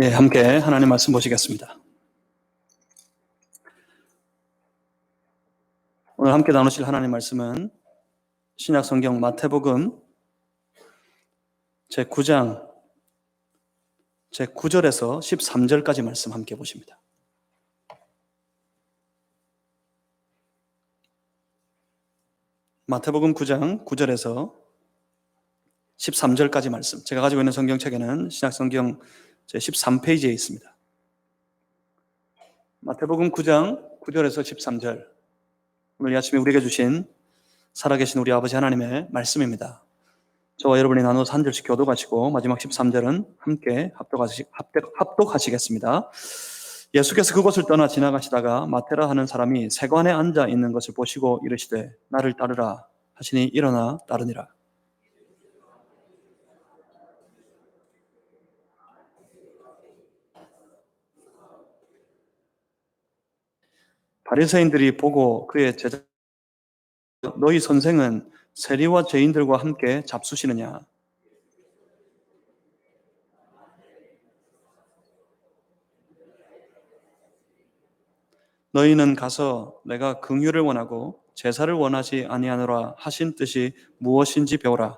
예, 함께 하나님 말씀 보시겠습니다. 오늘 함께 나누실 하나님 말씀은 신약 성경 마태복음 제9장 제9절에서 13절까지 말씀 함께 보십니다. 마태복음 9장 9절에서 13절까지 말씀. 제가 가지고 있는 성경책에는 신약 성경 제13페이지에 있습니다. 마태복음 9장 9절에서 13절. 오늘 이 아침에 우리에게 주신 살아계신 우리 아버지 하나님의 말씀입니다. 저와 여러분이 나눠서 한 절씩 교독하시고 마지막 13절은 함께 합독하시겠습니다. 예수께서 그곳을 떠나 지나가시다가 마테라 하는 사람이 세관에 앉아 있는 것을 보시고 이르시되 나를 따르라 하시니 일어나 따르니라. 바리새인들이 보고 그의 제자 너희 선생은 세리와 죄인들과 함께 잡수시느냐? 너희는 가서 내가 긍휼을 원하고 제사를 원하지 아니하노라 하신 뜻이 무엇인지 배우라.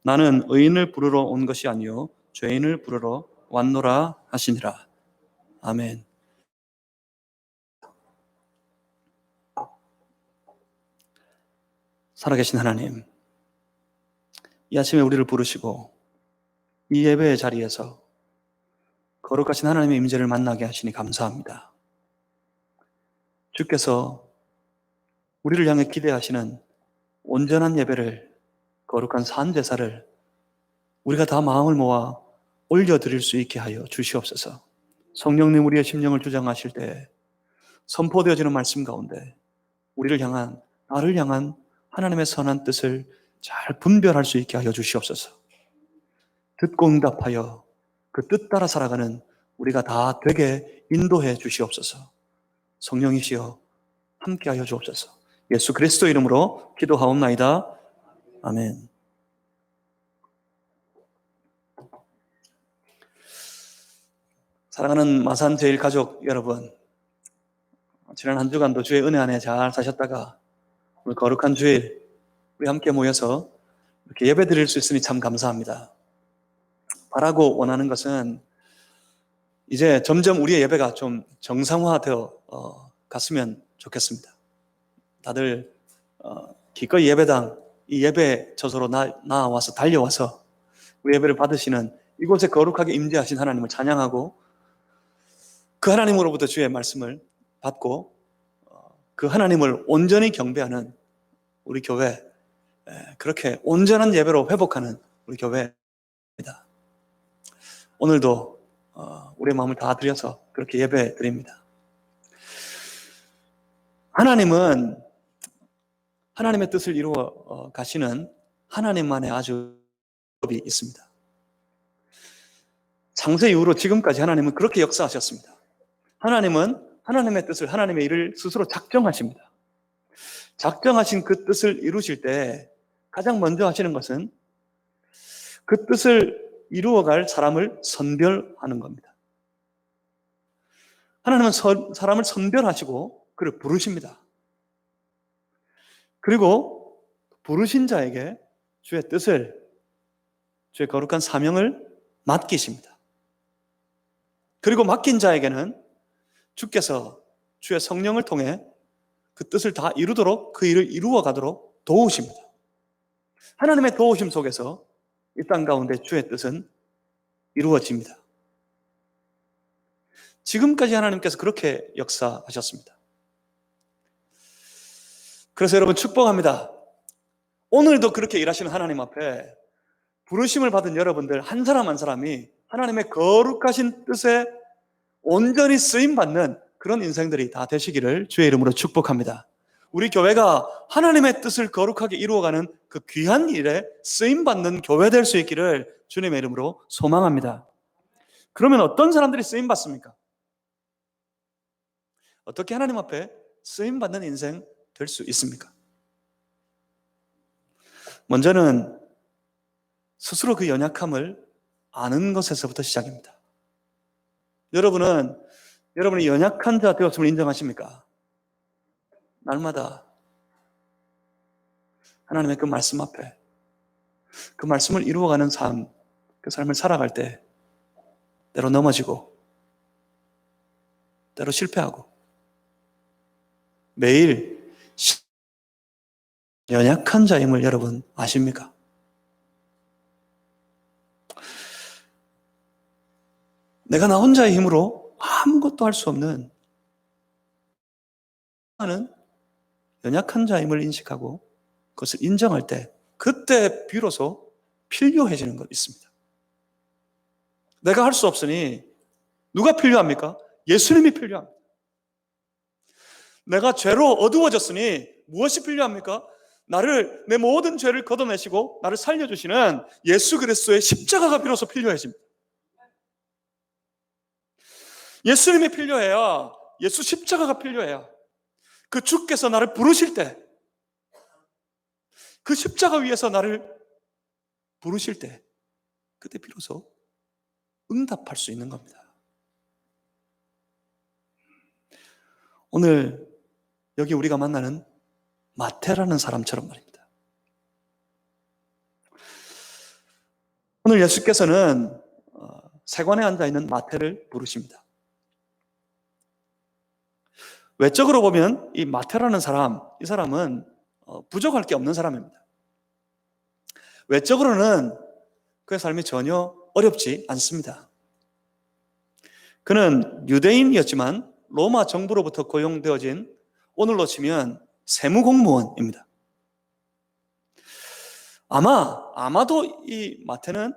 나는 의인을 부르러 온 것이 아니요 죄인을 부르러 왔노라 하시니라. 아멘. 살아계신 하나님, 이 아침에 우리를 부르시고 이 예배의 자리에서 거룩하신 하나님의 임재를 만나게 하시니 감사합니다. 주께서 우리를 향해 기대하시는 온전한 예배를, 거룩한 산제사를 우리가 다 마음을 모아 올려드릴 수 있게 하여 주시옵소서. 성령님 우리의 심령을 주장하실 때 선포되어지는 말씀 가운데 우리를 향한, 나를 향한 하나님의 선한 뜻을 잘 분별할 수 있게 하여 주시옵소서. 듣고 응답하여 그 뜻 따라 살아가는 우리가 다 되게 인도해 주시옵소서. 성령이시여 함께하여 주옵소서. 예수 그리스도 이름으로 기도하옵나이다. 아멘. 사랑하는 마산제일가족 여러분, 지난 한 주간도 주의 은혜 안에 잘 사셨다가 오늘 거룩한 주일 우리 함께 모여서 이렇게 예배 드릴 수 있으니 참 감사합니다. 바라고 원하는 것은 이제 점점 우리의 예배가 좀 정상화되어 갔으면 좋겠습니다. 다들 기꺼이 예배당, 이 예배 저소로 나와서 달려와서 우리 예배를 받으시는 이곳에 거룩하게 임재하신 하나님을 찬양하고 그 하나님으로부터 주의 말씀을 받고 그 하나님을 온전히 경배하는 우리 교회, 그렇게 온전한 예배로 회복하는 우리 교회입니다. 오늘도 우리의 마음을 다 드려서 그렇게 예배 드립니다. 하나님은 하나님의 뜻을 이루어 가시는 하나님만의 아주 법이 있습니다. 창세 이후로 지금까지 하나님은 그렇게 역사하셨습니다. 하나님은 하나님의 뜻을, 하나님의 일을 스스로 작정하십니다. 작정하신 그 뜻을 이루실 때 가장 먼저 하시는 것은 그 뜻을 이루어갈 사람을 선별하는 겁니다. 하나님은 사람을 선별하시고 그를 부르십니다. 그리고 부르신 자에게 주의 뜻을, 주의 거룩한 사명을 맡기십니다. 그리고 맡긴 자에게는 주께서 주의 성령을 통해 그 뜻을 다 이루도록, 그 일을 이루어 가도록 도우십니다. 하나님의 도우심 속에서 이 땅 가운데 주의 뜻은 이루어집니다. 지금까지 하나님께서 그렇게 역사하셨습니다. 그래서 여러분 축복합니다. 오늘도 그렇게 일하시는 하나님 앞에 부르심을 받은 여러분들 한 사람 한 사람이 하나님의 거룩하신 뜻에 온전히 쓰임받는 그런 인생들이 다 되시기를 주의 이름으로 축복합니다. 우리 교회가 하나님의 뜻을 거룩하게 이루어가는 그 귀한 일에 쓰임받는 교회 될 수 있기를 주님의 이름으로 소망합니다. 그러면 어떤 사람들이 쓰임받습니까? 어떻게 하나님 앞에 쓰임받는 인생 될 수 있습니까? 먼저는 스스로 그 연약함을 아는 것에서부터 시작입니다. 여러분이 연약한 자 되었음을 인정하십니까? 날마다 하나님의 그 말씀 앞에 그 말씀을 이루어가는 삶, 그 삶을 살아갈 때 때로 넘어지고 때로 실패하고 매일 연약한 자임을 여러분 아십니까? 내가 나 혼자의 힘으로 아무것도 할 수 없는 나는 연약한 자임을 인식하고 그것을 인정할 때 그때 비로소 필요해지는 것 있습니다. 내가 할 수 없으니 누가 필요합니까? 예수님이 필요합니다. 내가 죄로 어두워졌으니 무엇이 필요합니까? 내 모든 죄를 걷어내시고 나를 살려주시는 예수 그리스도의 십자가가 비로소 필요해집니다. 예수님이 필요해야, 예수 십자가가 필요해야 그 주께서 나를 부르실 때, 그 십자가 위에서 나를 부르실 때 그때 비로소 응답할 수 있는 겁니다. 오늘 여기 우리가 만나는 마태라는 사람처럼 말입니다. 오늘 예수께서는 세관에 앉아있는 마태를 부르십니다. 외적으로 보면 이 마태라는 사람, 이 사람은 부족할 게 없는 사람입니다. 외적으로는 그의 삶이 전혀 어렵지 않습니다. 그는 유대인이었지만 로마 정부로부터 고용되어진 오늘로 치면 세무공무원입니다. 아마도 이 마태는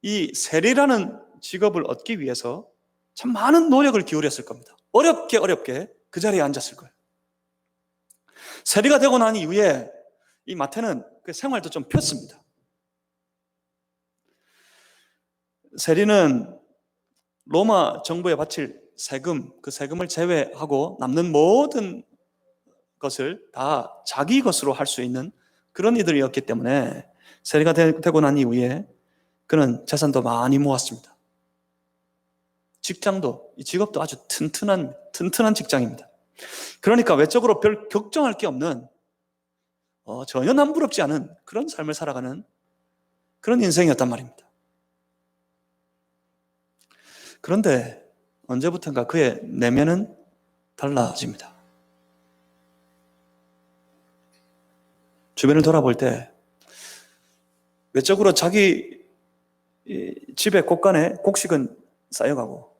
이 세리라는 직업을 얻기 위해서 참 많은 노력을 기울였을 겁니다. 어렵게 그 자리에 앉았을 거예요. 세리가 되고 난 이후에 이 마태는 그 생활도 좀 폈습니다. 세리는 로마 정부에 바칠 세금, 그 세금을 제외하고 남는 모든 것을 다 자기 것으로 할 수 있는 그런 이들이었기 때문에 세리가 되고 난 이후에 그는 재산도 많이 모았습니다. 이 직업도 아주 튼튼한 직장입니다. 그러니까 외적으로 별 걱정할 게 없는 전혀 남부럽지 않은 그런 삶을 살아가는 그런 인생이었단 말입니다. 그런데 언제부턴가 그의 내면은 달라집니다. 주변을 돌아볼 때 외적으로 자기 집의 곳간에 곡식은 쌓여가고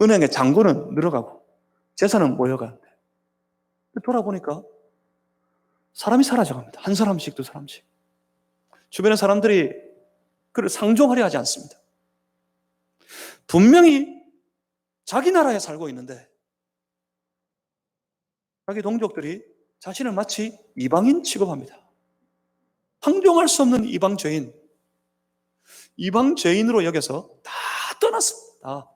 은행의 잔고는 늘어가고 재산은 모여가는데 돌아보니까 사람이 사라져갑니다. 한 사람씩 두 사람씩. 주변의 사람들이 그를 상종하려 하지 않습니다. 분명히 자기 나라에 살고 있는데 자기 동족들이 자신을 마치 이방인 취급합니다. 상종할 수 없는 이방 죄인으로 여겨서 다 떠났습니다.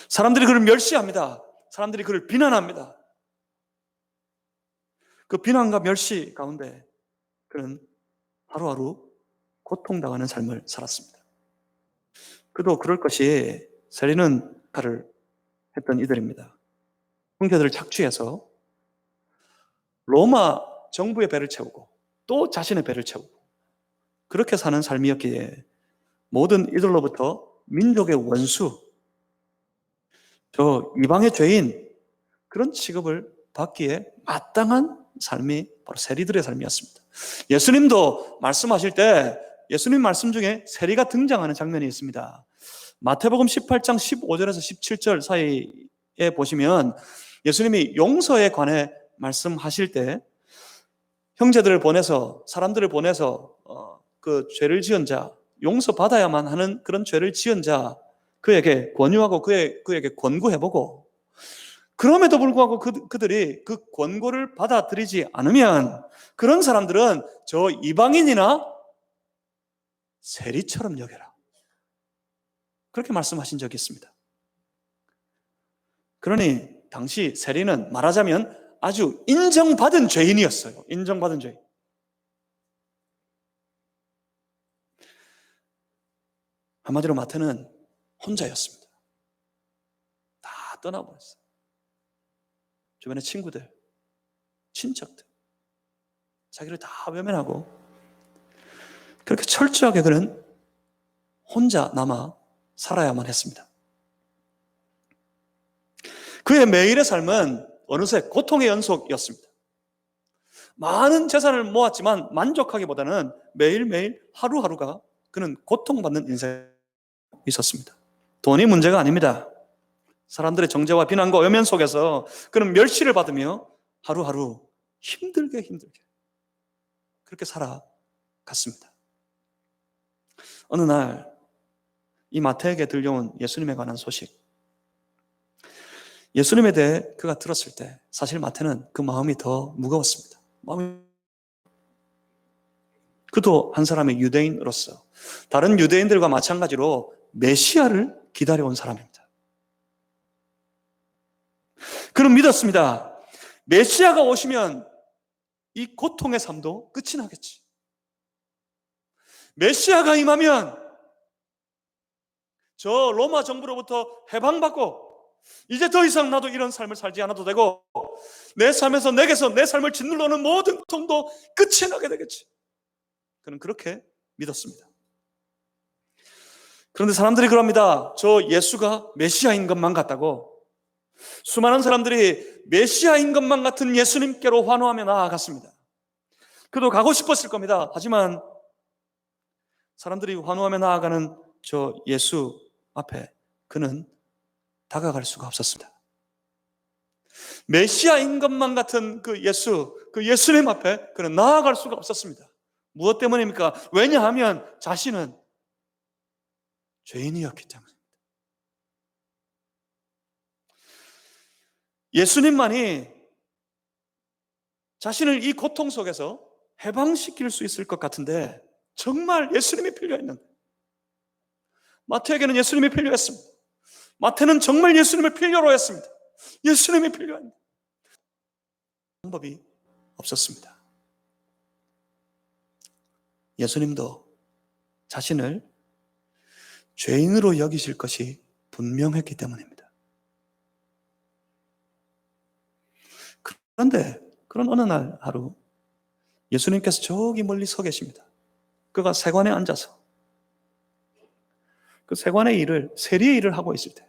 사람들이 그를 멸시합니다. 사람들이 그를 비난합니다. 그 비난과 멸시 가운데 그는 하루하루 고통당하는 삶을 살았습니다. 그도 그럴 것이 세리는 칼을 했던 이들입니다. 형제들을 착취해서 로마 정부의 배를 채우고 또 자신의 배를 채우고 그렇게 사는 삶이었기에 모든 이들로부터 민족의 원수, 저 이방의 죄인 그런 취급을 받기에 마땅한 삶이 바로 세리들의 삶이었습니다. 예수님도 말씀하실 때 예수님 말씀 중에 세리가 등장하는 장면이 있습니다. 마태복음 18장 15절에서 17절 사이에 보시면 예수님이 용서에 관해 말씀하실 때 형제들을 보내서 사람들을 보내서 그 죄를 지은 자, 용서받아야만 하는 그런 죄를 지은 자 그에게 권유하고 그에게 권고해보고 그럼에도 불구하고 그들이 그 권고를 받아들이지 않으면 그런 사람들은 저 이방인이나 세리처럼 여겨라. 그렇게 말씀하신 적이 있습니다. 그러니 당시 세리는 말하자면 아주 인정받은 죄인이었어요. 인정받은 죄인. 한마디로 마태는 혼자였습니다. 다 떠나버렸어요. 주변의 친구들, 친척들, 자기를 다 외면하고 그렇게 철저하게 그는 혼자 남아 살아야만 했습니다. 그의 매일의 삶은 어느새 고통의 연속이었습니다. 많은 재산을 모았지만 만족하기보다는 매일매일 하루하루가 그는 고통받는 인생이 있었습니다. 돈이 문제가 아닙니다. 사람들의 정죄와 비난과 외면 속에서 그는 멸시를 받으며 하루하루 힘들게 그렇게 살아갔습니다. 어느 날 이 마태에게 들려온 예수님에 관한 소식, 예수님에 대해 그가 들었을 때 사실 마태는 그 마음이 더 무거웠습니다. 그도 한 사람의 유대인으로서 다른 유대인들과 마찬가지로 메시아를 기다려온 사람입니다. 그는 믿었습니다. 메시아가 오시면 이 고통의 삶도 끝이 나겠지. 메시아가 임하면 저 로마 정부로부터 해방받고 이제 더 이상 나도 이런 삶을 살지 않아도 되고 내 삶에서 내게서 내 삶을 짓눌러오는 모든 고통도 끝이 나게 되겠지. 그는 그렇게 믿었습니다. 그런데 사람들이 그럽니다. 저 예수가 메시아인 것만 같다고. 수많은 사람들이 메시아인 것만 같은 예수님께로 환호하며 나아갔습니다. 그도 가고 싶었을 겁니다. 하지만 사람들이 환호하며 나아가는 저 예수 앞에 그는 다가갈 수가 없었습니다. 메시아인 것만 같은 그 예수님 앞에 그는 나아갈 수가 없었습니다. 무엇 때문입니까? 왜냐하면 자신은 죄인이었기 때문입니다. 예수님만이 자신을 이 고통 속에서 해방시킬 수 있을 것 같은데 정말 예수님이 필요했는데 마태에게는 예수님이 필요했습니다. 마태는 정말 예수님을 필요로 했습니다. 예수님이 필요했는데 방법이 없었습니다. 예수님도 자신을 죄인으로 여기실 것이 분명했기 때문입니다. 그런데 그런 어느 날 하루 예수님께서 저기 멀리 서 계십니다. 그가 세관에 앉아서 그 세관의 일을, 세리의 일을 하고 있을 때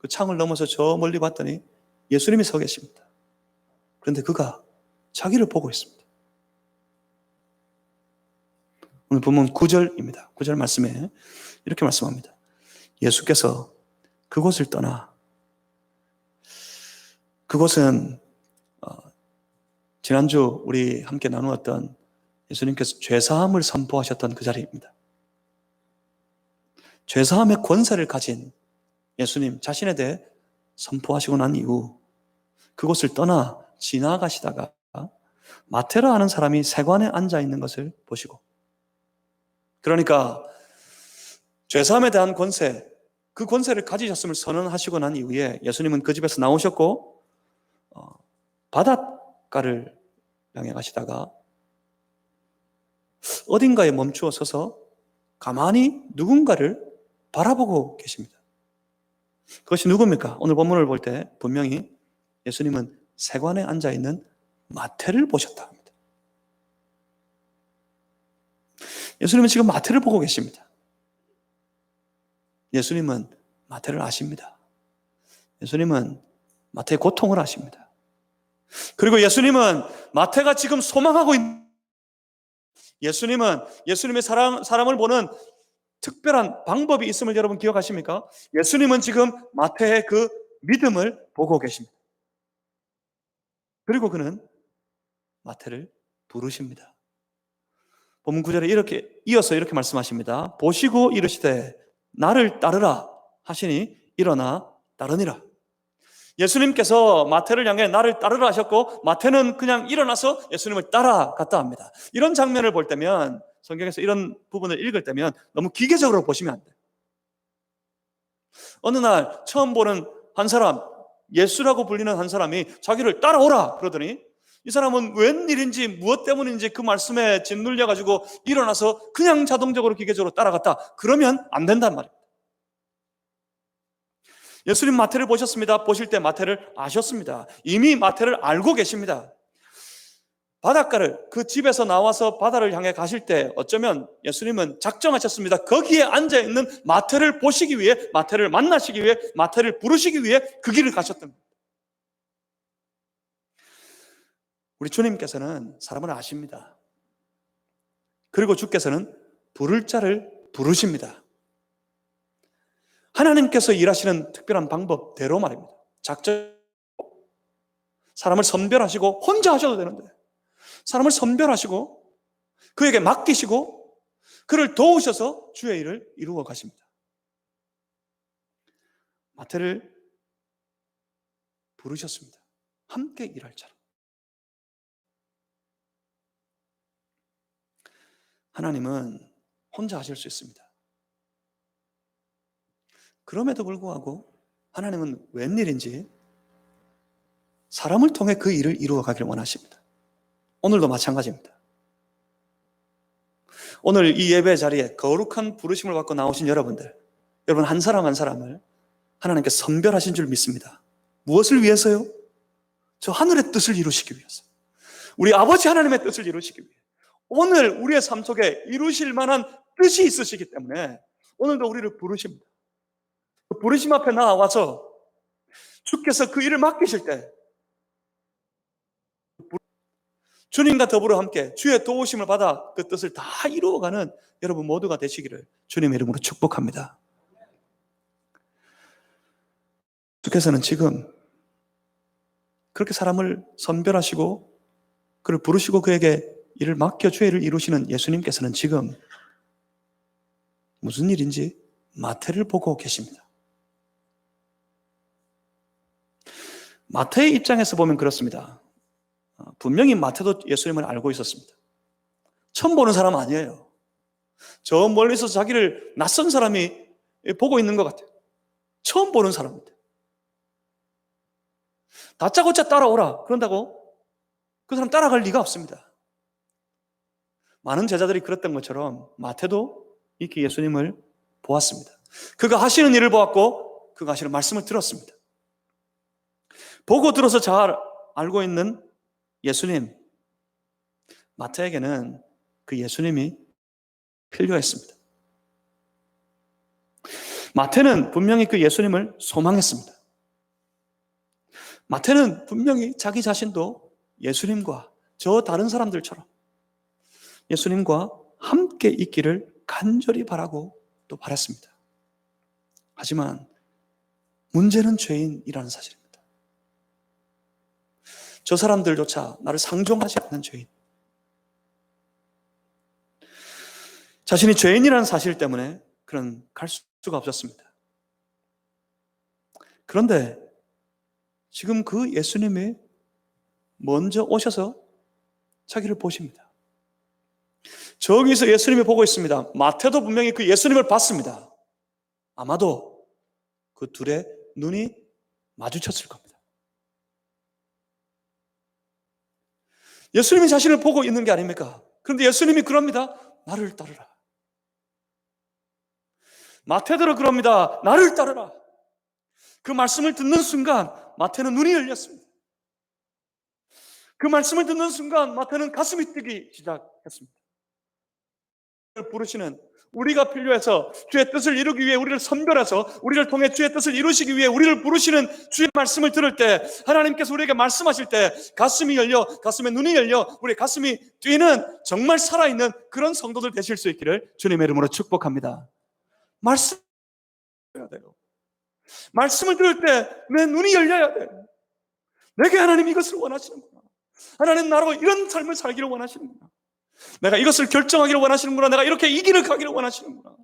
그 창을 넘어서 저 멀리 봤더니 예수님이 서 계십니다. 그런데 그가 자기를 보고 있습니다. 오늘 본문 9절입니다. 9절 말씀에 이렇게 말씀합니다. 예수께서 그곳을 떠나, 그곳은 지난주 우리 함께 나누었던 예수님께서 죄사함을 선포하셨던 그 자리입니다. 죄사함의 권세를 가진 예수님 자신에 대해 선포하시고 난 이후 그곳을 떠나 지나가시다가 마테라 하는 사람이 세관에 앉아 있는 것을 보시고, 그러니까 죄사함에 대한 권세, 그 권세를 가지셨음을 선언하시고 난 이후에 예수님은 그 집에서 나오셨고 바닷가를 향해 가시다가 어딘가에 멈추어 서서 가만히 누군가를 바라보고 계십니다. 그것이 누굽니까? 오늘 본문을 볼 때 분명히 예수님은 세관에 앉아있는 마태를 보셨다 합니다. 예수님은 지금 마태를 보고 계십니다. 예수님은 마태를 아십니다. 예수님은 마태의 고통을 아십니다. 그리고 예수님은 마태가 지금 소망하고 있는, 예수님은 예수님의 사람을 보는 특별한 방법이 있음을 여러분 기억하십니까? 예수님은 지금 마태의 그 믿음을 보고 계십니다. 그리고 그는 마태를 부르십니다. 본문 9절에 이어서 이렇게 말씀하십니다. 보시고 이르시되 나를 따르라 하시니 일어나 따르니라. 예수님께서 마태를 향해 나를 따르라 하셨고 마태는 그냥 일어나서 예수님을 따라갔다 합니다. 이런 장면을 볼 때면, 성경에서 이런 부분을 읽을 때면 너무 기계적으로 보시면 안 돼요. 어느 날 처음 보는 한 사람, 예수라고 불리는 한 사람이 자기를 따라오라 그러더니 이 사람은 웬일인지 무엇 때문인지 그 말씀에 짓눌려가지고 일어나서 그냥 자동적으로 기계적으로 따라갔다. 그러면 안 된단 말이에요. 예수님 마태를 보셨습니다. 보실 때 마태를 아셨습니다. 이미 마태를 알고 계십니다. 바닷가를, 그 집에서 나와서 바다를 향해 가실 때 어쩌면 예수님은 작정하셨습니다. 거기에 앉아있는 마태를 보시기 위해, 마태를 만나시기 위해, 마태를 부르시기 위해 그 길을 가셨던 겁니다. 우리 주님께서는 사람을 아십니다. 그리고 주께서는 부를 자를 부르십니다. 하나님께서 일하시는 특별한 방법대로 말입니다. 작정, 사람을 선별하시고 혼자 하셔도 되는데 사람을 선별하시고 그에게 맡기시고 그를 도우셔서 주의 일을 이루어 가십니다. 마태를 부르셨습니다. 함께 일할 자로. 하나님은 혼자 하실 수 있습니다. 그럼에도 불구하고 하나님은 웬일인지 사람을 통해 그 일을 이루어 가기를 원하십니다. 오늘도 마찬가지입니다. 오늘 이 예배 자리에 거룩한 부르심을 받고 나오신 여러분들, 여러분 한 사람 한 사람을 하나님께서 선별하신 줄 믿습니다. 무엇을 위해서요? 저 하늘의 뜻을 이루시기 위해서, 우리 아버지 하나님의 뜻을 이루시기 위해, 오늘 우리의 삶 속에 이루실 만한 뜻이 있으시기 때문에 오늘도 우리를 부르십니다. 그 부르심 앞에 나와서 주께서 그 일을 맡기실 때 주님과 더불어 함께 주의 도우심을 받아 그 뜻을 다 이루어가는 여러분 모두가 되시기를 주님의 이름으로 축복합니다. 주께서는 지금 그렇게 사람을 선별하시고 그를 부르시고 그에게 일을 맡겨 주의 일을 이루시는 예수님께서는 지금 무슨 일인지 마태를 보고 계십니다. 마태의 입장에서 보면 그렇습니다. 분명히 마태도 예수님을 알고 있었습니다. 처음 보는 사람 아니에요. 저 멀리서 자기를 낯선 사람이 보고 있는 것 같아요. 처음 보는 사람인데 다짜고짜 따라오라 그런다고 그 사람 따라갈 리가 없습니다. 많은 제자들이 그랬던 것처럼 마태도 이렇게 예수님을 보았습니다. 그가 하시는 일을 보았고 그가 하시는 말씀을 들었습니다. 보고 들어서 잘 알고 있는 예수님, 마태에게는 그 예수님이 필요했습니다. 마태는 분명히 그 예수님을 소망했습니다. 마태는 분명히 자기 자신도 예수님과 저 다른 사람들처럼 예수님과 함께 있기를 간절히 바라고 또 바랐습니다. 하지만 문제는 죄인이라는 사실입니다. 저 사람들조차 나를 상종하지 않는 죄인, 자신이 죄인이라는 사실 때문에 그는 갈 수가 없었습니다. 그런데 지금 그 예수님이 먼저 오셔서 자기를 보십니다. 저기서 예수님이 보고 있습니다. 마태도 분명히 그 예수님을 봤습니다. 아마도 그 둘의 눈이 마주쳤을 겁니다. 예수님이 자신을 보고 있는 게 아닙니까? 그런데 예수님이 그럽니다. 나를 따르라. 마태도 그럽니다. 나를 따르라. 그 말씀을 듣는 순간 마태는 눈이 열렸습니다. 그 말씀을 듣는 순간 마태는 가슴이 뛰기 시작했습니다. 부르시는 우리가 필요해서 주의 뜻을 이루기 위해 우리를 선별해서 우리를 통해 주의 뜻을 이루시기 위해 우리를 부르시는 주의 말씀을 들을 때 하나님께서 우리에게 말씀하실 때 가슴이 열려, 가슴에 눈이 열려 우리 가슴이 뛰는 정말 살아있는 그런 성도들 되실 수 있기를 주님의 이름으로 축복합니다. 말씀 해야 돼요. 말씀을 들을 때 내 눈이 열려야 돼. 내게 하나님 이것을 원하시는구나. 하나님 나로 이런 삶을 살기를 원하시는구나. 내가 이것을 결정하기를 원하시는구나. 내가 이렇게 이 길을 가기를 원하시는구나.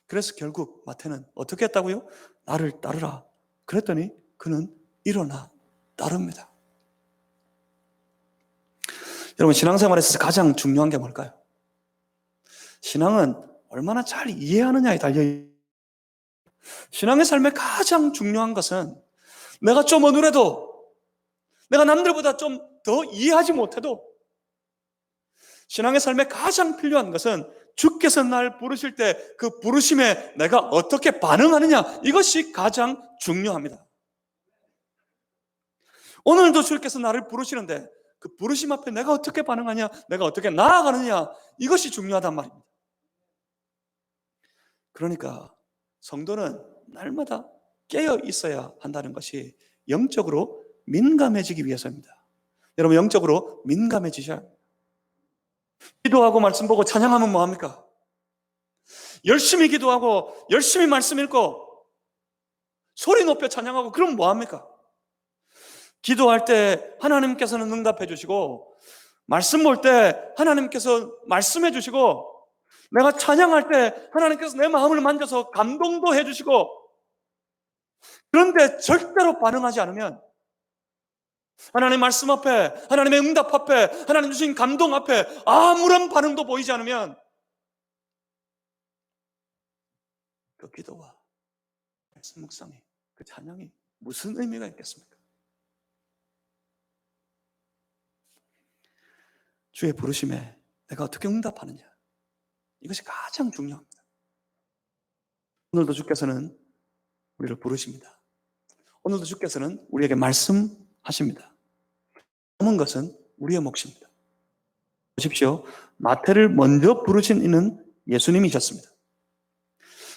그래서 결국 마태는 어떻게 했다고요? 나를 따르라. 그랬더니 그는 일어나 따릅니다. 여러분, 신앙생활에서 가장 중요한 게 뭘까요? 신앙은 얼마나 잘 이해하느냐에 달려있습니다. 신앙의 삶에 가장 중요한 것은 내가 좀 어느래도 내가 남들보다 좀 더 이해하지 못해도 신앙의 삶에 가장 필요한 것은 주께서 날 부르실 때 그 부르심에 내가 어떻게 반응하느냐, 이것이 가장 중요합니다. 오늘도 주께서 나를 부르시는데 그 부르심 앞에 내가 어떻게 반응하냐, 내가 어떻게 나아가느냐, 이것이 중요하단 말입니다. 그러니까 성도는 날마다 깨어 있어야 한다는 것이 영적으로 민감해지기 위해서입니다. 여러분, 영적으로 민감해지셔야 합니다. 기도하고 말씀 보고 찬양하면 뭐합니까? 열심히 기도하고 열심히 말씀 읽고 소리 높여 찬양하고 그럼 뭐합니까? 기도할 때 하나님께서는 응답해 주시고, 말씀 볼 때 하나님께서 말씀해 주시고, 내가 찬양할 때 하나님께서 내 마음을 만져서 감동도 해 주시고, 그런데 절대로 반응하지 않으면, 하나님의 말씀 앞에, 하나님의 응답 앞에, 하나님 주신 감동 앞에 아무런 반응도 보이지 않으면 그 기도와 말씀 묵상이, 그 찬양이 무슨 의미가 있겠습니까? 주의 부르심에 내가 어떻게 응답하느냐, 이것이 가장 중요합니다. 오늘도 주께서는 우리를 부르십니다. 오늘도 주께서는 우리에게 말씀하십니다. 남은 것은 우리의 몫입니다. 보십시오. 마태를 먼저 부르신 이는 예수님이셨습니다.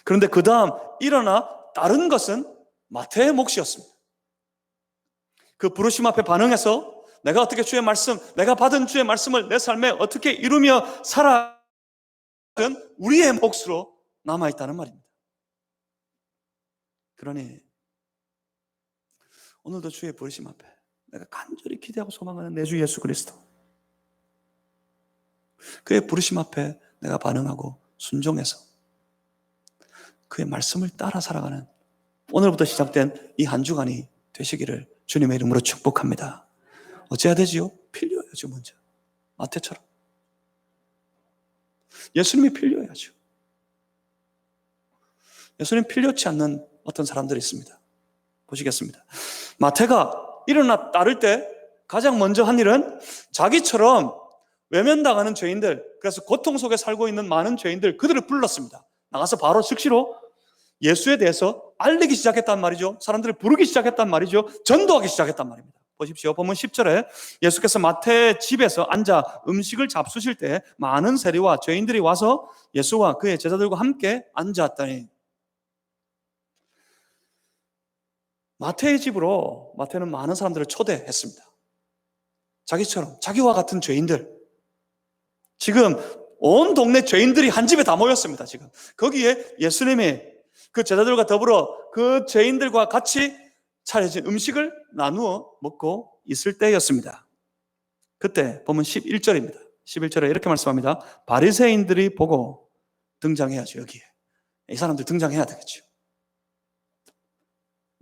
그런데 그 다음 일어나 다른 것은 마태의 몫이었습니다. 그 부르심 앞에 반응해서 내가 어떻게 주의 말씀, 내가 받은 주의 말씀을 내 삶에 어떻게 이루며 살아가는 우리의 몫으로 남아있다는 말입니다. 그러니 오늘도 주의 부르심 앞에 내가 간절히 기대하고 소망하는 내 주 예수 그리스도, 그의 부르심 앞에 내가 반응하고 순종해서 그의 말씀을 따라 살아가는 오늘부터 시작된 이 한 주간이 되시기를 주님의 이름으로 축복합니다. 어찌해야 되지요? 필요해야죠. 먼저 마태처럼 예수님이 필요해야죠. 예수님 필요치 않는 어떤 사람들이 있습니다. 보시겠습니다. 마태가 일어나 따를 때 가장 먼저 한 일은 자기처럼 외면당하는 죄인들, 그래서 고통 속에 살고 있는 많은 죄인들, 그들을 불렀습니다. 나가서 바로 즉시로 예수에 대해서 알리기 시작했단 말이죠. 사람들을 부르기 시작했단 말이죠. 전도하기 시작했단 말입니다. 보십시오. 본문 10절에 예수께서 마태의 집에서 앉아 음식을 잡수실 때 많은 세리와 죄인들이 와서 예수와 그의 제자들과 함께 앉았더니, 마태의 집으로 마태는 많은 사람들을 초대했습니다. 자기처럼, 자기와 같은 죄인들, 지금 온 동네 죄인들이 한 집에 다 모였습니다. 지금 거기에 예수님이 그 제자들과 더불어 그 죄인들과 같이 차려진 음식을 나누어 먹고 있을 때였습니다. 그때 보면 11절입니다. 11절에 이렇게 말씀합니다. 바리새인들이 보고, 등장해야죠. 여기에 이 사람들 등장해야 되겠죠.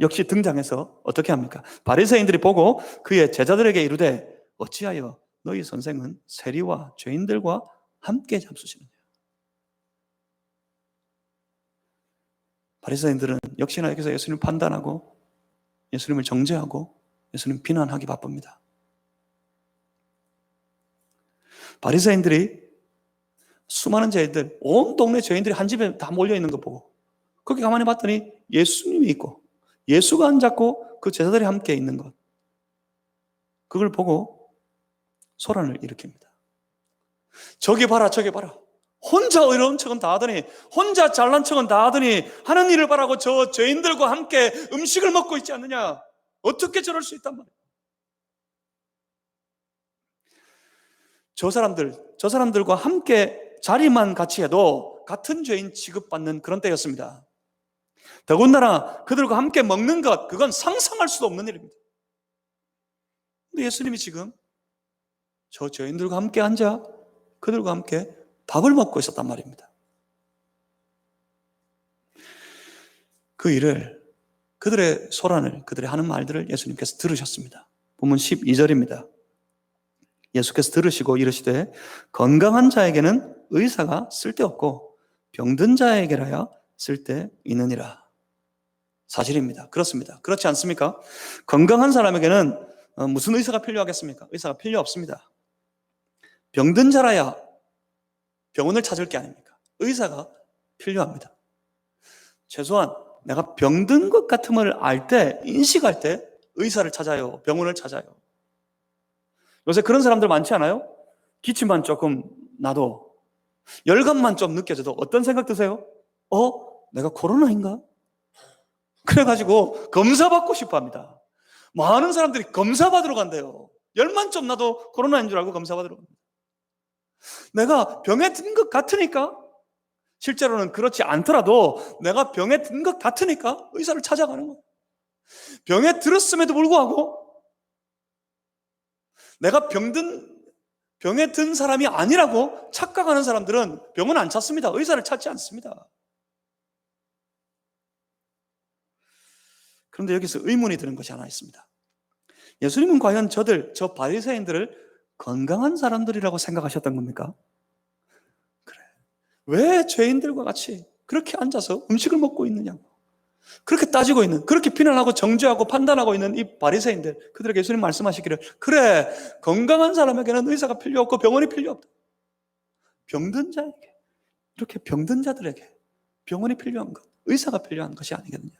역시 등장해서 어떻게 합니까? 바리새인들이 보고 그의 제자들에게 이르되 어찌하여 너희 선생은 세리와 죄인들과 함께 잡수시느냐. 바리새인들은 역시나 여기서 예수님을 판단하고 예수님을 정죄하고 예수님 비난하기 바쁩니다. 바리새인들이 수많은 죄인들, 온 동네 죄인들이 한 집에 다 몰려 있는 거 보고 거기 가만히 봤더니 예수님이 있고 예수가 앉았고 그 제자들이 함께 있는 것, 그걸 보고 소란을 일으킵니다. 저기 봐라, 저기 봐라. 혼자 의로운 척은 다 하더니, 혼자 잘난 척은 다 하더니 하는 일을 바라고 저 죄인들과 함께 음식을 먹고 있지 않느냐. 어떻게 저럴 수 있단 말이에요. 저 사람들과 함께 자리만 같이 해도 같은 죄인 취급받는 그런 때였습니다. 더군다나 그들과 함께 먹는 것, 그건 상상할 수도 없는 일입니다. 근데 예수님이 지금 저 죄인들과 함께 앉아 그들과 함께 밥을 먹고 있었단 말입니다. 그 일을, 그들의 소란을, 그들의 하는 말들을 예수님께서 들으셨습니다. 본문 12절입니다. 예수께서 들으시고 이르시되 건강한 자에게는 의사가 쓸데없고 병든 자에게라야 쓸데있느니라. 사실입니다. 그렇습니다. 그렇지 않습니까? 건강한 사람에게는 무슨 의사가 필요하겠습니까? 의사가 필요 없습니다. 병든 자라야 병원을 찾을 게 아닙니까? 의사가 필요합니다. 최소한 내가 병든 것 같음을 알 때, 인식할 때 의사를 찾아요. 병원을 찾아요. 요새 그런 사람들 많지 않아요? 기침만 조금 나도, 열감만 좀 느껴져도 어떤 생각 드세요? 내가 코로나인가? 그래가지고 검사받고 싶어 합니다. 많은 사람들이 검사받으러 간대요. 열만 좀 나도 코로나인 줄 알고 검사받으러 갑니다. 내가 병에 든 것 같으니까, 실제로는 그렇지 않더라도 내가 병에 든 것 같으니까 의사를 찾아가는 거예요. 병에 들었음에도 불구하고 내가 병에 든 사람이 아니라고 착각하는 사람들은 병은 안 찾습니다. 의사를 찾지 않습니다. 그런데 여기서 의문이 드는 것이 하나 있습니다. 예수님은 과연 저 바리새인들을 건강한 사람들이라고 생각하셨던 겁니까? 그래. 왜 죄인들과 같이 그렇게 앉아서 음식을 먹고 있느냐고, 그렇게 따지고 있는, 그렇게 비난하고 정죄하고 판단하고 있는 이 바리새인들, 그들에게 예수님 말씀하시기를, 그래, 건강한 사람에게는 의사가 필요 없고 병원이 필요 없다. 병든 자에게, 이렇게 병든 자들에게 병원이 필요한 것, 의사가 필요한 것이 아니겠느냐,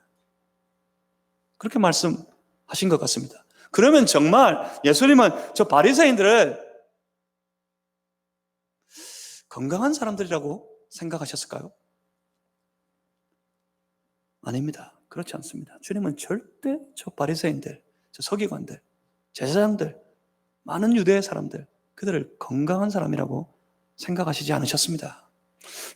그렇게 말씀하신 것 같습니다. 그러면 정말 예수님은 저 바리새인들을 건강한 사람들이라고 생각하셨을까요? 아닙니다. 그렇지 않습니다. 주님은 절대 저 바리새인들, 저 서기관들, 제사장들, 많은 유대의 사람들, 그들을 건강한 사람이라고 생각하시지 않으셨습니다.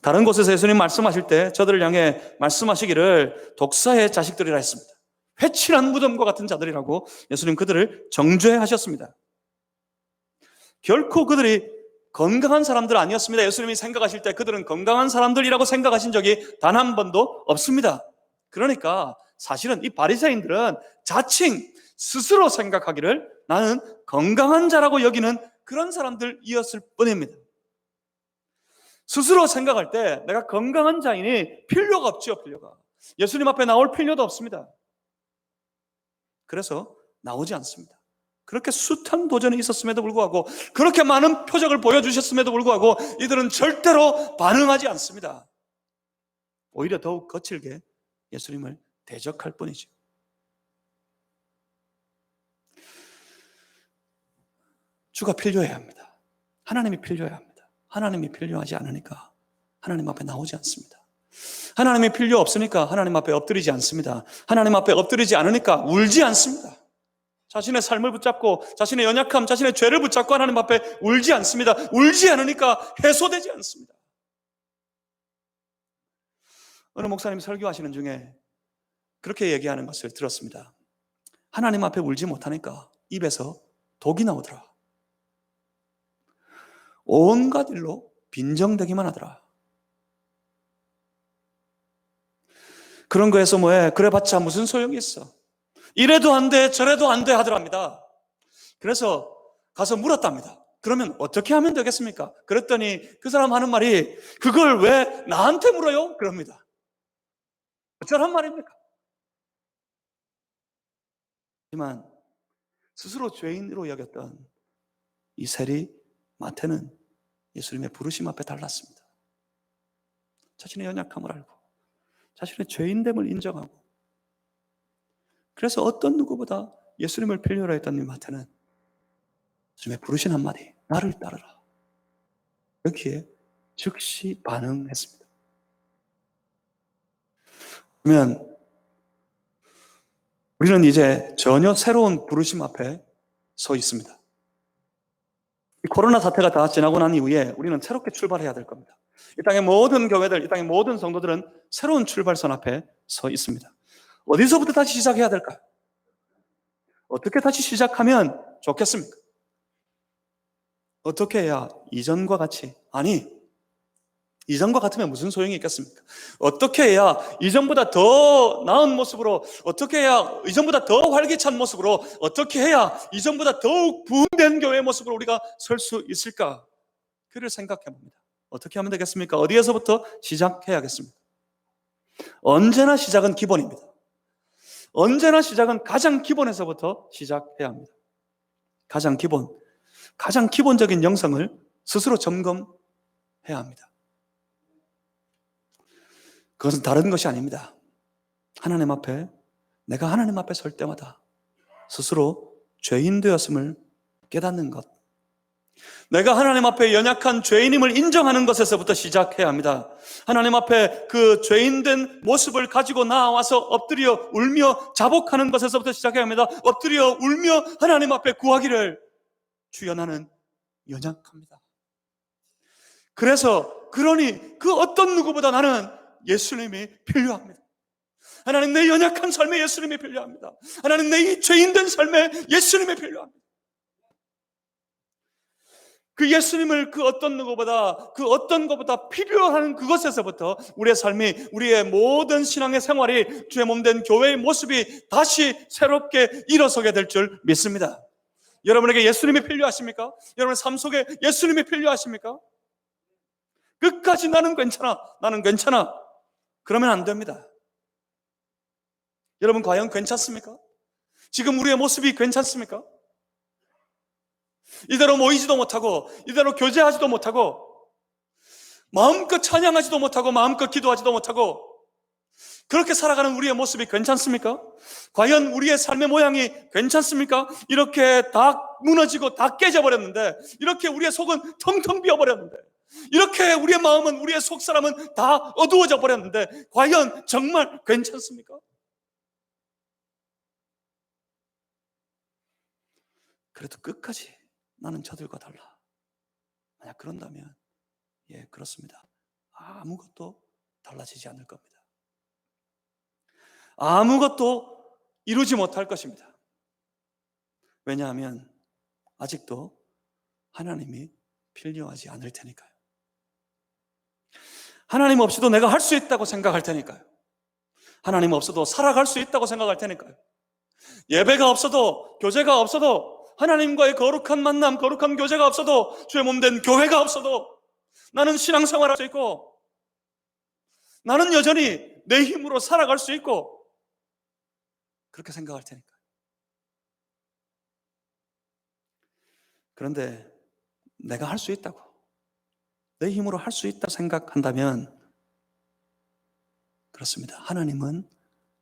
다른 곳에서 예수님 말씀하실 때 저들을 향해 말씀하시기를 독사의 자식들이라 했습니다. 회칠한 무덤과 같은 자들이라고 예수님 그들을 정죄하셨습니다. 결코 그들이 건강한 사람들 아니었습니다. 예수님이 생각하실 때 그들은 건강한 사람들이라고 생각하신 적이 단 한 번도 없습니다. 그러니까 사실은 이 바리새인들은 자칭 스스로 생각하기를 나는 건강한 자라고 여기는 그런 사람들이었을 뿐입니다. 스스로 생각할 때 내가 건강한 자이니 필요가 없죠. 필요가. 예수님 앞에 나올 필요도 없습니다. 그래서 나오지 않습니다. 그렇게 숱한 도전이 있었음에도 불구하고, 그렇게 많은 표적을 보여주셨음에도 불구하고 이들은 절대로 반응하지 않습니다. 오히려 더욱 거칠게 예수님을 대적할 뿐이죠. 주가 필요해야 합니다. 하나님이 필요해야 합니다. 하나님이 필요하지 않으니까 하나님 앞에 나오지 않습니다. 하나님이 필요 없으니까 하나님 앞에 엎드리지 않습니다. 하나님 앞에 엎드리지 않으니까 울지 않습니다. 자신의 삶을 붙잡고 자신의 연약함, 자신의 죄를 붙잡고 하나님 앞에 울지 않습니다. 울지 않으니까 해소되지 않습니다. 어느 목사님 설교하시는 중에 그렇게 얘기하는 것을 들었습니다. 하나님 앞에 울지 못하니까 입에서 독이 나오더라. 온갖 일로 빈정대기만 하더라. 그런 거에서 뭐해? 그래봤자 무슨 소용이 있어. 이래도 안 돼, 저래도 안 돼 하더랍니다. 그래서 가서 물었답니다. 그러면 어떻게 하면 되겠습니까? 그랬더니 그 사람 하는 말이, 그걸 왜 나한테 물어요? 그럽니다. 어쩌란 말입니까? 하지만 스스로 죄인으로 여겼던 이 세리 마태는 예수님의 부르심 앞에 달랐습니다. 자신의 연약함을 알고 자신의 죄인됨을 인정하고, 그래서 어떤 누구보다 예수님을 필요로 했던 이 마태는 예수님의 부르신 한마디, 나를 따르라, 여기에 즉시 반응했습니다. 그러면 우리는 이제 전혀 새로운 부르심 앞에 서 있습니다. 이 코로나 사태가 다 지나고 난 이후에 우리는 새롭게 출발해야 될 겁니다. 이 땅의 모든 교회들, 이 땅의 모든 성도들은 새로운 출발선 앞에 서 있습니다. 어디서부터 다시 시작해야 될까요? 어떻게 다시 시작하면 좋겠습니까? 어떻게 해야 이전과 같이, 아니, 이전과 같으면 무슨 소용이 있겠습니까? 어떻게 해야 이전보다 더 나은 모습으로, 어떻게 해야 이전보다 더 활기찬 모습으로, 어떻게 해야 이전보다 더욱 부흥된 교회의 모습으로 우리가 설 수 있을까? 그를 생각해 봅니다. 어떻게 하면 되겠습니까? 어디에서부터 시작해야겠습니까? 언제나 시작은 기본입니다. 언제나 시작은 가장 기본에서부터 시작해야 합니다. 가장 기본적인 영성을 스스로 점검해야 합니다. 그것은 다른 것이 아닙니다. 내가 하나님 앞에 설 때마다 스스로 죄인 되었음을 깨닫는 것, 내가 하나님 앞에 연약한 죄인임을 인정하는 것에서부터 시작해야 합니다. 하나님 앞에 그 죄인된 모습을 가지고 나와서 엎드려 울며 자복하는 것에서부터 시작해야 합니다. 엎드려 울며 하나님 앞에 구하기를, 주여 나는 연약합니다. 그러니 그 어떤 누구보다 나는 예수님이 필요합니다. 하나님, 내 연약한 삶에 예수님이 필요합니다. 하나님, 내 이 죄인된 삶에 예수님이 필요합니다. 그 예수님을 그 어떤 것보다 필요한 그것에서부터 우리의 삶이, 우리의 모든 신앙의 생활이, 주의 몸된 교회의 모습이 다시 새롭게 일어서게 될 줄 믿습니다. 여러분에게 예수님이 필요하십니까? 여러분의 삶 속에 예수님이 필요하십니까? 끝까지 나는 괜찮아. 그러면 안 됩니다. 여러분, 과연 괜찮습니까? 지금 우리의 모습이 괜찮습니까? 이대로 모이지도 못하고, 이대로 교제하지도 못하고, 마음껏 찬양하지도 못하고, 마음껏 기도하지도 못하고, 그렇게 살아가는 우리의 모습이 괜찮습니까? 과연 우리의 삶의 모양이 괜찮습니까? 이렇게 다 무너지고 다 깨져버렸는데, 이렇게 우리의 속은 텅텅 비어버렸는데, 이렇게 우리의 마음은, 우리의 속사람은 다 어두워져 버렸는데, 과연 정말 괜찮습니까? 그래도 끝까지 나는 저들과 달라. 만약 그런다면, 그렇습니다. 아무것도 달라지지 않을 겁니다. 아무것도 이루지 못할 것입니다. 왜냐하면 아직도 하나님이 필요하지 않을 테니까요. 하나님 없이도 내가 할 수 있다고 생각할 테니까요. 하나님 없어도 살아갈 수 있다고 생각할 테니까요. 예배가 없어도, 교제가 없어도, 하나님과의 거룩한 만남, 거룩한 교제가 없어도, 주의 몸된 교회가 없어도 나는 신앙생활 할 수 있고, 나는 여전히 내 힘으로 살아갈 수 있고, 그렇게 생각할 테니까요. 그런데 내가 할 수 있다고, 내 힘으로 할 수 있다고 생각한다면, 그렇습니다. 하나님은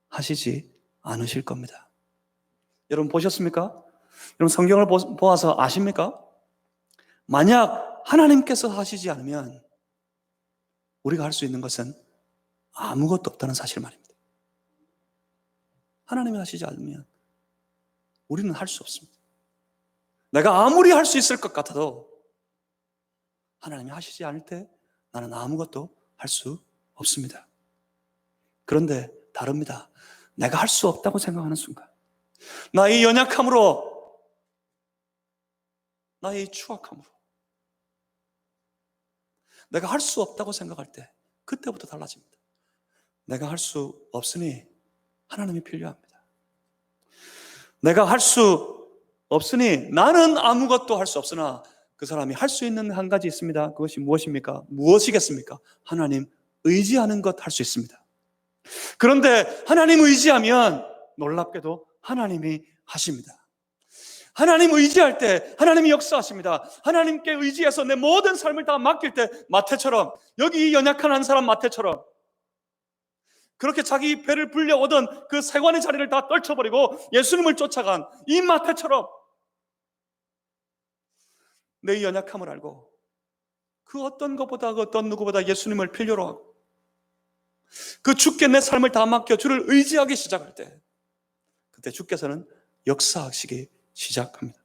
하시지 않으실 겁니다. 여러분 보셨습니까? 여러분 성경을 보아서 아십니까? 만약 하나님께서 하시지 않으면 우리가 할 수 있는 것은 아무것도 없다는 사실 말입니다. 하나님이 하시지 않으면 우리는 할 수 없습니다. 내가 아무리 할 수 있을 것 같아도 하나님이 하시지 않을 때 나는 아무것도 할 수 없습니다. 그런데 다릅니다. 내가 할 수 없다고 생각하는 순간, 나의 연약함으로, 나의 추악함으로 내가 할 수 없다고 생각할 때 그때부터 달라집니다. 내가 할 수 없으니 하나님이 필요합니다. 내가 할 수 없으니 나는 아무것도 할 수 없으나 그 사람이 할 수 있는 한 가지 있습니다. 그것이 무엇입니까? 무엇이겠습니까? 하나님 의지하는 것 할 수 있습니다. 그런데 하나님 의지하면 놀랍게도 하나님이 하십니다. 하나님 의지할 때 하나님이 역사하십니다. 하나님께 의지해서 내 모든 삶을 다 맡길 때, 마태처럼, 여기 이 연약한 한 사람 마태처럼 그렇게 자기 배를 불려오던 그 세관의 자리를 다 떨쳐버리고 예수님을 쫓아간 이 마태처럼 내 연약함을 알고 그 어떤 것보다, 그 어떤 누구보다 예수님을 필요로 하고 그 주께 내 삶을 다 맡겨 주를 의지하기 시작할 때, 그때 주께서는 역사하시기 시작합니다.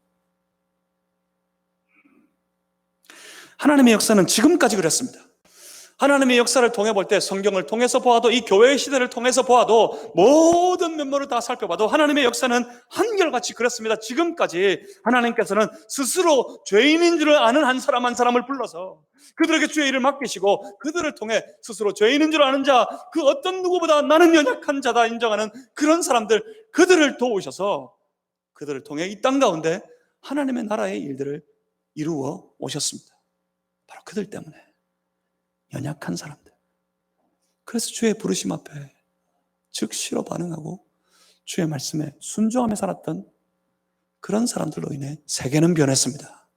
하나님의 역사는 지금까지 그랬습니다. 하나님의 역사를 통해 볼 때, 성경을 통해서 보아도, 이 교회의 시대를 통해서 보아도, 모든 면모를 다 살펴봐도 하나님의 역사는 한결같이 그렇습니다. 지금까지 하나님께서는 스스로 죄인인 줄 아는 한 사람 한 사람을 불러서 그들에게 주의 일을 맡기시고, 그들을 통해 스스로 죄인인 줄 아는 자, 그 어떤 누구보다 나는 연약한 자다 인정하는 그런 사람들, 그들을 도우셔서 그들을 통해 이 땅 가운데 하나님의 나라의 일들을 이루어 오셨습니다. 바로 그들 때문에, 연약한 사람들. 그래서 주의 부르심 앞에 즉시로 반응하고 주의 말씀에 순종하며 살았던 그런 사람들로 인해 세계는 변했습니다.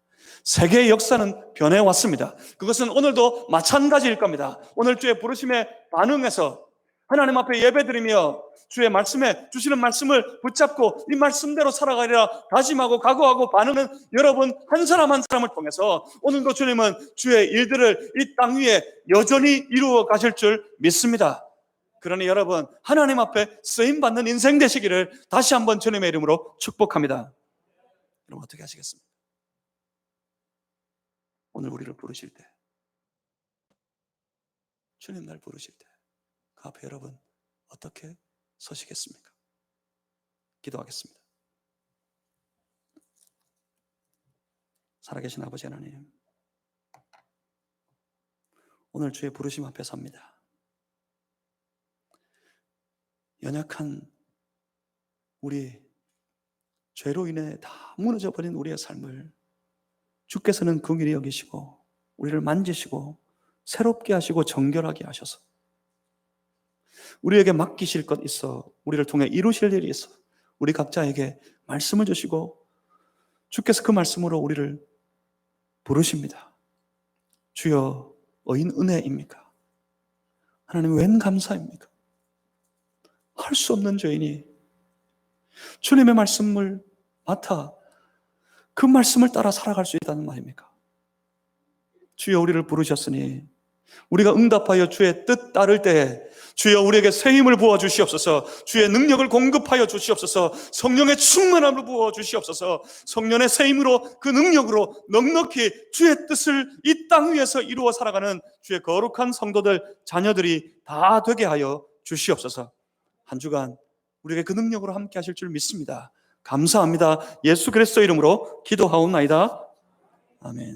세계의 역사는 변해왔습니다. 그것은 오늘도 마찬가지일 겁니다. 오늘 주의 부르심에 반응해서 하나님 앞에 예배드리며 주의 말씀에 주시는 말씀을 붙잡고 이 말씀대로 살아가리라 다짐하고 각오하고 반응하는 여러분 한 사람 한 사람을 통해서 오늘도 주님은 주의 일들을 이 땅 위에 여전히 이루어 가실 줄 믿습니다. 그러니 여러분 하나님 앞에 쓰임받는 인생 되시기를 다시 한번 주님의 이름으로 축복합니다. 여러분 어떻게 하시겠습니까? 오늘 우리를 부르실 때, 주님 날 부르실 때 그 앞에 여러분 어떻게 서시겠습니까? 기도하겠습니다. 살아계신 아버지 하나님, 오늘 주의 부르심 앞에 섭니다. 연약한 우리 죄로 인해 다 무너져버린 우리의 삶을 주께서는 긍휼히 여기시고 우리를 만지시고 새롭게 하시고 정결하게 하셔서 우리에게 맡기실 것 있어 우리를 통해 이루실 일이 있어 우리 각자에게 말씀을 주시고 주께서 그 말씀으로 우리를 부르십니다. 주여 어인 은혜입니까? 하나님 웬 감사입니까? 할 수 없는 죄인이 주님의 말씀을 맡아 그 말씀을 따라 살아갈 수 있다는 말입니까? 주여 우리를 부르셨으니 우리가 응답하여 주의 뜻 따를 때에 주여 우리에게 새 힘을 부어 주시옵소서. 주의 능력을 공급하여 주시옵소서. 성령의 충만함을 부어 주시옵소서. 성령의 새 힘으로 그 능력으로 넉넉히 주의 뜻을 이 땅 위에서 이루어 살아가는 주의 거룩한 성도들 자녀들이 다 되게 하여 주시옵소서. 한 주간 우리에게 그 능력으로 함께 하실 줄 믿습니다. 감사합니다. 예수 그리스도 이름으로 기도하옵나이다. 아멘.